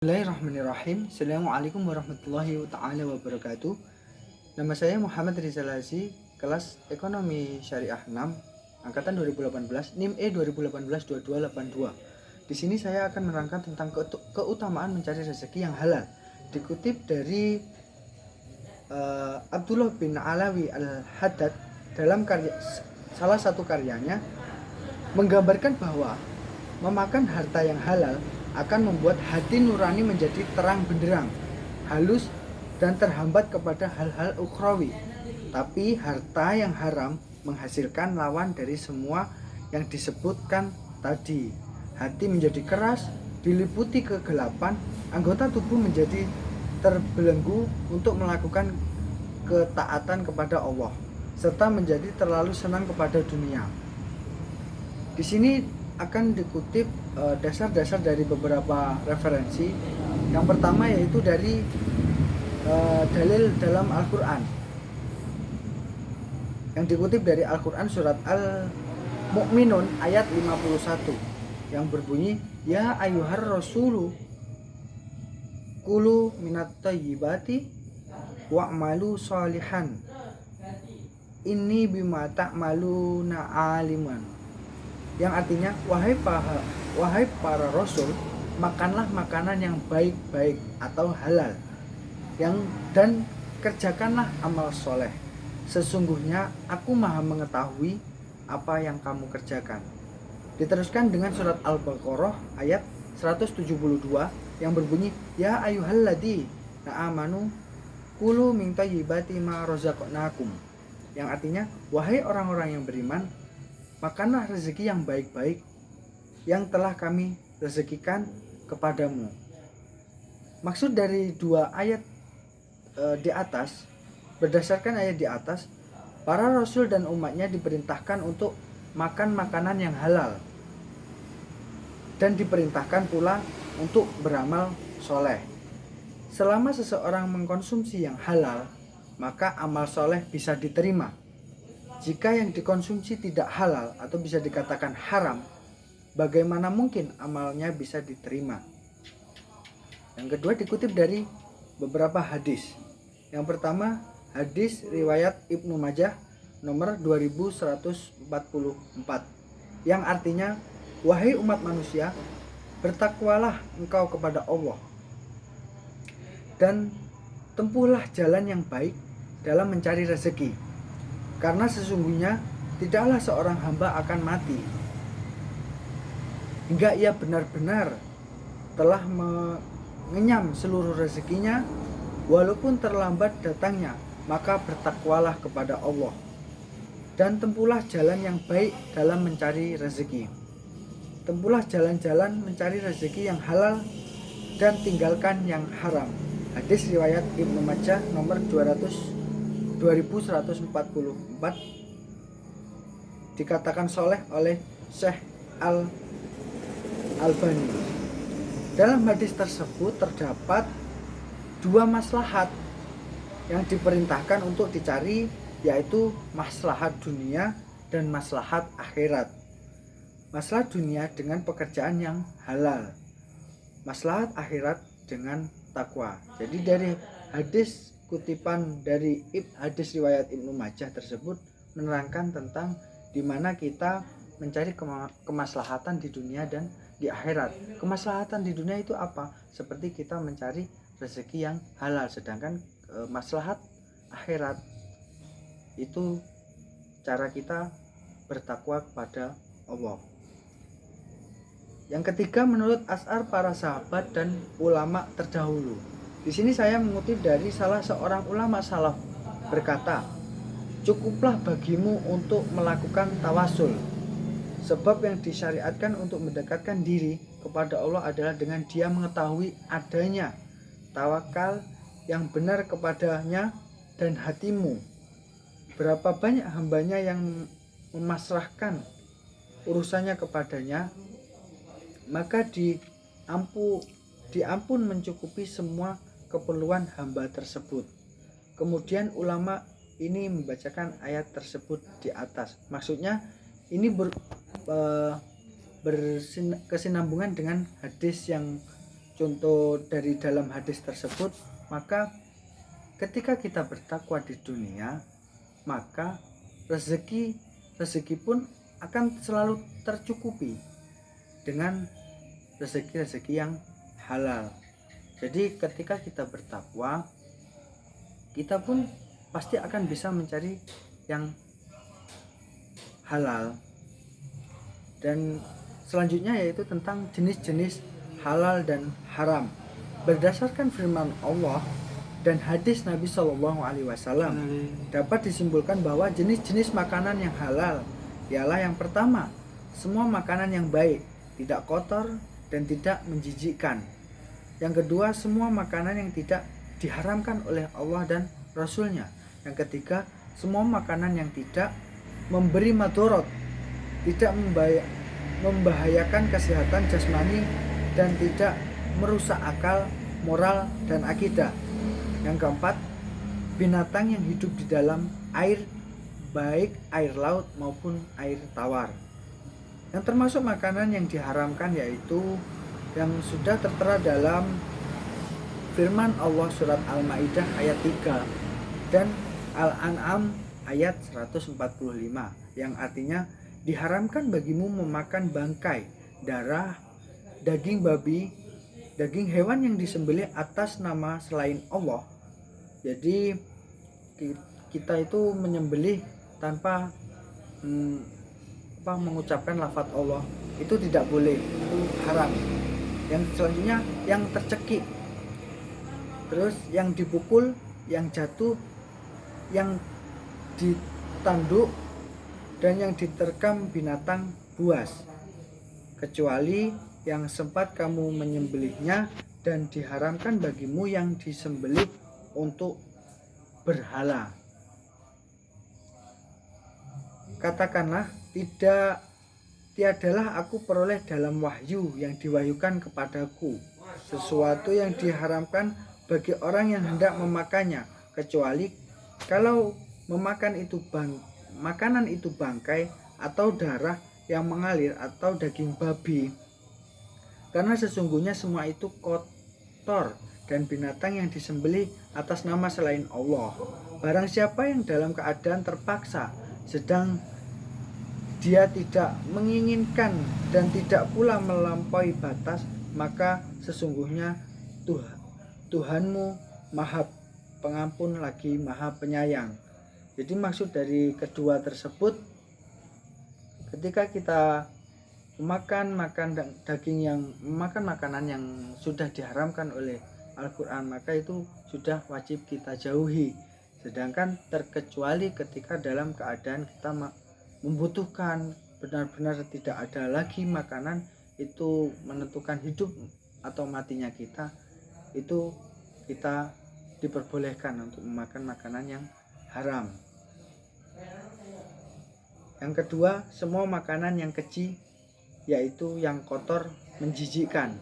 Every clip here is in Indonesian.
Bismillahirrahmanirrahim. Assalamualaikum warahmatullahi taala wabarakatuh. Nama saya Muhammad Rizal Hazi, kelas Ekonomi Syariah 6, angkatan 2018, NIM E 2018-2282. Di sini saya akan menerangkan tentang keutamaan mencari rezeki yang halal. Dikutip dari Abdullah bin Alawi Al-Haddad dalam salah satu karyanya menggambarkan bahwa memakan harta yang halal akan membuat hati nurani menjadi terang benderang, halus, dan terhambat kepada hal-hal ukhrawi. Tapi harta yang haram menghasilkan lawan dari semua yang disebutkan tadi. Hati menjadi keras, diliputi kegelapan, anggota tubuh menjadi terbelenggu untuk melakukan ketaatan kepada Allah, serta menjadi terlalu senang kepada dunia. Di sini akan dikutip dasar-dasar dari beberapa referensi. Yang pertama yaitu dari dalil dalam Al-Quran, yang dikutip dari Al-Quran surat Al-Mu'minun ayat 51 yang berbunyi, Ya ayyuhar rasulu kulu minat thayyibati wa'malu sholihan inni bima ta'maluna aliman, yang artinya wahai para rasul, makanlah makanan yang baik-baik atau halal, dan kerjakanlah amal soleh. Sesungguhnya aku maha mengetahui apa yang kamu kerjakan. Diteruskan dengan surat Al-Baqarah ayat 172 yang berbunyi, Ya ayyuhalladzina amanu kulu min thayyibati ma razaqnakum, yang artinya wahai orang-orang yang beriman, makanlah rezeki yang baik-baik yang telah kami rezekikan kepadamu. Maksud dari dua ayat di atas, berdasarkan ayat di atas, para rasul dan umatnya diperintahkan untuk makan makanan yang halal dan diperintahkan pula untuk beramal soleh. Selama seseorang mengkonsumsi yang halal, maka amal soleh bisa diterima. Jika yang dikonsumsi tidak halal atau bisa dikatakan haram, bagaimana mungkin amalnya bisa diterima? Yang kedua dikutip dari beberapa hadis. Yang pertama, hadis riwayat Ibnu Majah nomor 2144, yang artinya, wahai umat manusia, bertakwalah engkau kepada Allah dan tempuhlah jalan yang baik dalam mencari rezeki. Karena sesungguhnya tidaklah seorang hamba akan mati hingga ia benar-benar telah mengenyam seluruh rezekinya, walaupun terlambat datangnya. Maka bertakwalah kepada Allah dan tempuhlah jalan yang baik dalam mencari rezeki. Tempuhlah jalan-jalan mencari rezeki yang halal dan tinggalkan yang haram. Hadis riwayat Ibnu Majah nomor 2144, dikatakan soleh oleh Syekh Al-Albani. Dalam hadis tersebut terdapat dua maslahat yang diperintahkan untuk dicari, yaitu maslahat dunia dan maslahat akhirat. Maslahat dunia dengan pekerjaan yang halal, maslahat akhirat dengan takwa. Jadi dari hadis kutipan dari hadis riwayat Ibnu Majah tersebut menerangkan tentang di mana kita mencari kemaslahatan di dunia dan di akhirat. Kemaslahatan di dunia itu apa? Seperti kita mencari rezeki yang halal, sedangkan maslahat akhirat itu cara kita bertakwa kepada Allah. Yang ketiga, menurut asar para sahabat dan ulama terdahulu. Di sini saya mengutip dari salah seorang ulama salaf berkata, cukuplah bagimu untuk melakukan tawasul, sebab yang disyariatkan untuk mendekatkan diri kepada Allah adalah dengan dia mengetahui adanya tawakal yang benar kepadanya dan hatimu. Berapa banyak hambanya yang memasrahkan urusannya kepadanya, maka diampun mencukupi semua keperluan hamba tersebut. Kemudian ulama ini membacakan ayat tersebut di atas. Maksudnya ini berkesinambungan dengan hadis yang contoh dari dalam hadis tersebut, maka ketika kita bertakwa di dunia, maka rezeki pun akan selalu tercukupi dengan rezeki-rezeki yang halal. Jadi ketika kita bertakwa, kita pun pasti akan bisa mencari yang halal. Dan selanjutnya yaitu tentang jenis-jenis halal dan haram. Berdasarkan firman Allah dan hadis Nabi Shallallahu Alaihi Wasallam, dapat disimpulkan bahwa jenis-jenis makanan yang halal ialah yang pertama, semua makanan yang baik, tidak kotor dan tidak menjijikkan. Yang kedua, semua makanan yang tidak diharamkan oleh Allah dan Rasulnya. Yang ketiga, semua makanan yang tidak memberi madorot, tidak membahayakan kesehatan jasmani dan tidak merusak akal, moral, dan akidah. Yang keempat, binatang yang hidup di dalam air, baik air laut maupun air tawar. Yang termasuk makanan yang diharamkan yaitu yang sudah tertera dalam firman Allah surat Al-Maidah ayat 3 dan Al-An'am ayat 145, yang artinya diharamkan bagimu memakan bangkai, darah, daging babi, daging hewan yang disembelih atas nama selain Allah. Jadi kita itu menyembelih tanpa mengucapkan lafaz Allah, itu tidak boleh, itu haram. Yang selanjutnya yang tercekik, terus yang dipukul, yang jatuh, yang ditanduk, dan yang diterkam binatang buas, kecuali yang sempat kamu menyembelihnya, dan diharamkan bagimu yang disembelih untuk berhala. Katakanlah, tiadalah aku peroleh dalam wahyu yang diwahyukan kepadaku sesuatu yang diharamkan bagi orang yang hendak memakannya, kecuali kalau memakan itu makanan itu bangkai atau darah yang mengalir atau daging babi, karena sesungguhnya semua itu kotor dan binatang yang disembelih atas nama selain Allah. Barang siapa yang dalam keadaan terpaksa sedang dia tidak menginginkan dan tidak pula melampaui batas, maka sesungguhnya Tuhanmu Maha Pengampun lagi Maha Penyayang. Jadi maksud dari kedua tersebut, ketika kita memakan makanan yang sudah diharamkan oleh Al-Quran, maka itu sudah wajib kita jauhi. Sedangkan terkecuali ketika dalam keadaan kita membutuhkan, benar-benar tidak ada lagi makanan itu menentukan hidup atau matinya kita, itu kita diperbolehkan untuk memakan makanan yang haram. Yang kedua, semua makanan yang keji, yaitu yang kotor, menjijikkan.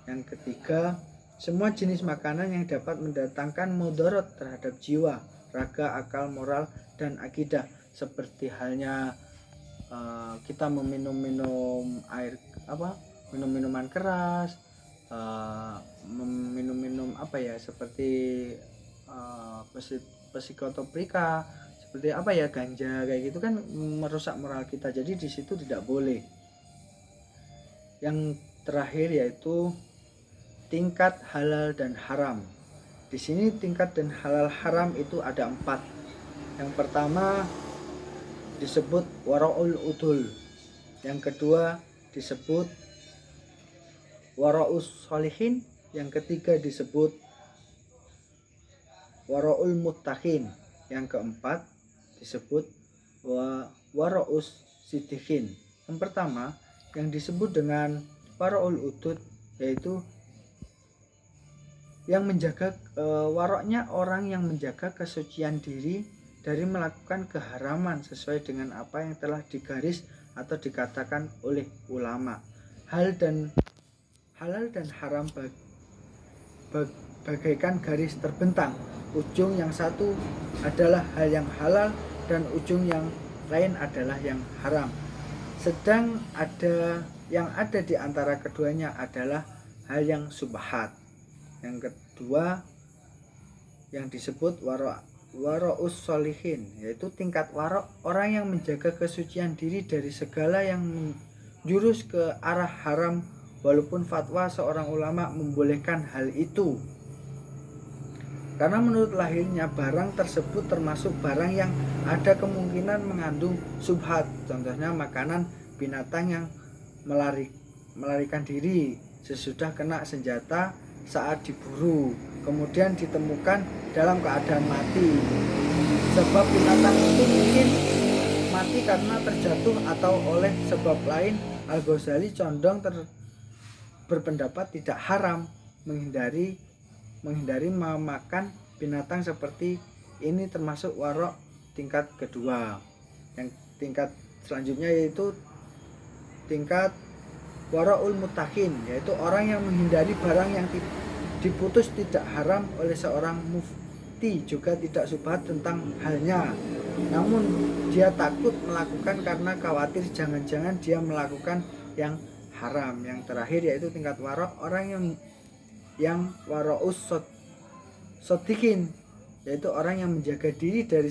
Yang ketiga, semua jenis makanan yang dapat mendatangkan mudarat terhadap jiwa, raga, akal, moral, dan akidah, seperti halnya kita meminum minuman keras, minum seperti psikotropa, seperti ganja, kayak gitu kan merusak moral kita. Jadi di situ tidak boleh. Yang terakhir yaitu tingkat halal dan haram. Di sini tingkat dan halal haram itu ada 4. Yang pertama disebut wara'ul udul. Yang kedua disebut wara'us sholihin. Yang ketiga disebut wara'ul muttaqin. Yang keempat disebut wara'us siddiqin. Yang pertama yang disebut dengan wara'ul udud, yaitu yang menjaga waroknya orang yang menjaga kesucian diri dari melakukan keharaman sesuai dengan apa yang telah digaris atau dikatakan oleh ulama. Halal dan haram bagaikan garis terbentang. Ujung yang satu adalah hal yang halal dan ujung yang lain adalah yang haram. Sedang yang ada di antara keduanya adalah hal yang subhat. Yang kedua yang disebut wara'us sholihin, yaitu tingkat wara' orang yang menjaga kesucian diri dari segala yang menjurus ke arah haram, walaupun fatwa seorang ulama membolehkan hal itu. Karena menurut lahirnya barang tersebut termasuk barang yang ada kemungkinan mengandung subhat. Contohnya makanan binatang yang melarikan diri sesudah kena senjata saat diburu, kemudian ditemukan dalam keadaan mati. Sebab binatang itu mungkin mati karena terjatuh atau oleh sebab lain. Al-Ghazali condong berpendapat tidak haram menghindari memakan binatang seperti ini, termasuk warok tingkat kedua. Yang tingkat selanjutnya yaitu tingkat wara'ul mutakin, yaitu orang yang menghindari barang yang diputus tidak haram oleh seorang mufti, juga tidak subhat tentang halnya, namun dia takut melakukan karena khawatir jangan-jangan dia melakukan yang haram. Yang terakhir yaitu tingkat wara' orang yang wara'us sodikin, yaitu orang yang menjaga diri dari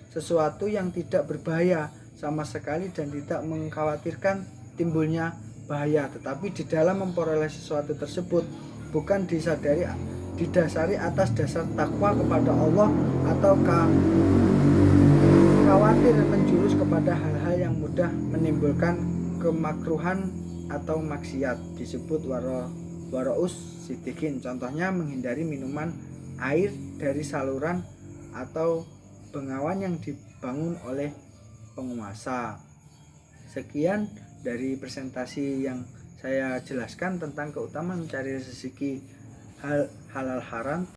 sesuatu yang tidak berbahaya sama sekali dan tidak mengkhawatirkan timbulnya bahaya, tetapi di dalam memperoleh sesuatu tersebut bukan didasari atas dasar takwa kepada Allah atau khawatir menjurus kepada hal-hal yang mudah menimbulkan kemakruhan atau maksiat, disebut wara'us sidikin. Contohnya menghindari minuman air dari saluran atau bengawan yang dibangun oleh penguasa. Sekian dari presentasi yang saya jelaskan tentang keutamaan mencari rezeki halal haram.